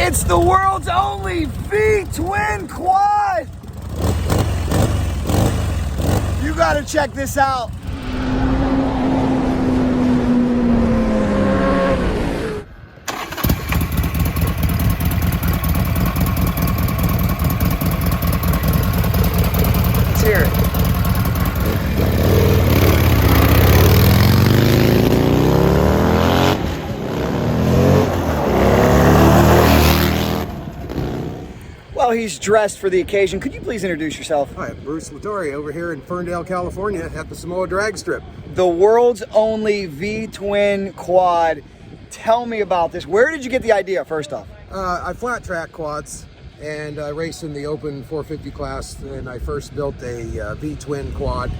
It's the world's only V-twin quad. You gotta check this out. Let's hear it. Well, he's dressed for the occasion. Could you please introduce yourself? Hi, I'm Bruce Latore over here in Ferndale, California at the Somoa Dragstrip. The world's only V-twin quad. Tell me about this. Where did you get the idea, first off? I flat track quads and I raced in the open 450 class, and I first built a V-twin quad,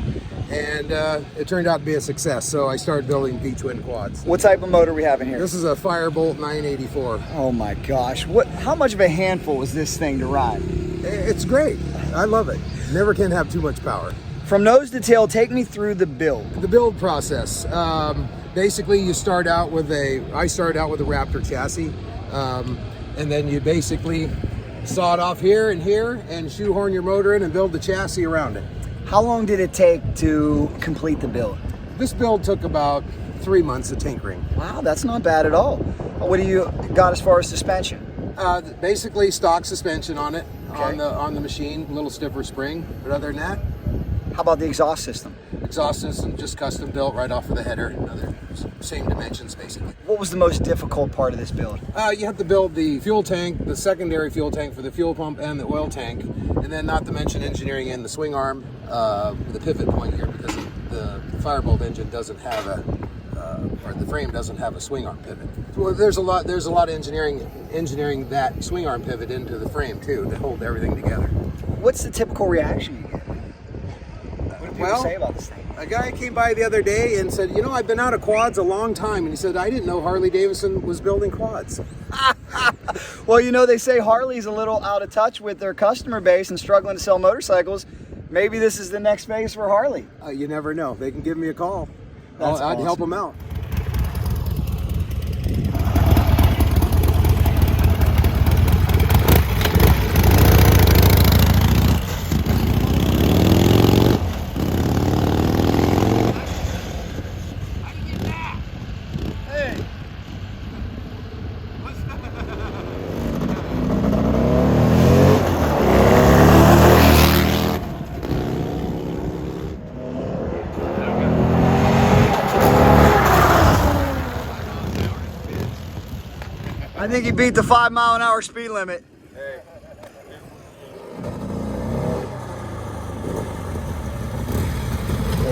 and it turned out to be a success, so I started building V-twin quads. What type of motor we have in here? This is a Firebolt 984. Oh my gosh. How much of a handful is this thing to ride? It's great. I love it. Never can have too much power. From nose to tail, take me through the build. The build process. Basically, I started out with a Raptor chassis, and then you basically saw it off here and shoehorn your motor in and build the chassis around it. How long did it take to complete the build? This build took about 3 months of tinkering. Wow, that's not bad at all. What do you got as far as suspension? Basically stock suspension on it, okay, on the machine, a little stiffer spring, but other than that. How about the exhaust system? Exhaust system just custom built right off of the header, same dimensions basically. What was the most difficult part of this build? You have to build the fuel tank, the secondary fuel tank for the fuel pump and the oil tank, and then not to mention engineering in the swing arm, the pivot point here, because the Firebolt engine doesn't have or the frame doesn't have a swing arm pivot. Well, there's a lot of engineering that swing arm pivot into the frame too to hold everything together. What's the typical reaction you get? What do people say about this thing? A guy came by the other day and said, I've been out of quads a long time, and he said, I didn't know Harley Davidson was building quads. Well, they say Harley's a little out of touch with their customer base and struggling to sell motorcycles. Maybe this is the next phase for Harley. You never know. They can give me a call. I'd help them out. I think he beat the 5-mile-an-hour speed limit. Hey.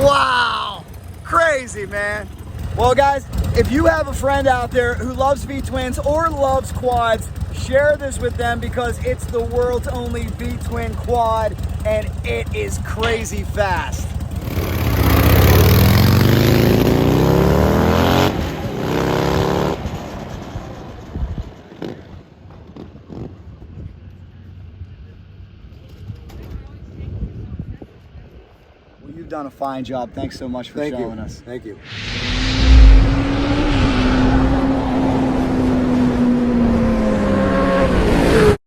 Wow, crazy, man. Well, guys, if you have a friend out there who loves V-twins or loves quads, share this with them, because it's the world's only V-twin quad and it is crazy fast. Well, you've done a fine job. Thanks so much for showing us. Thank you.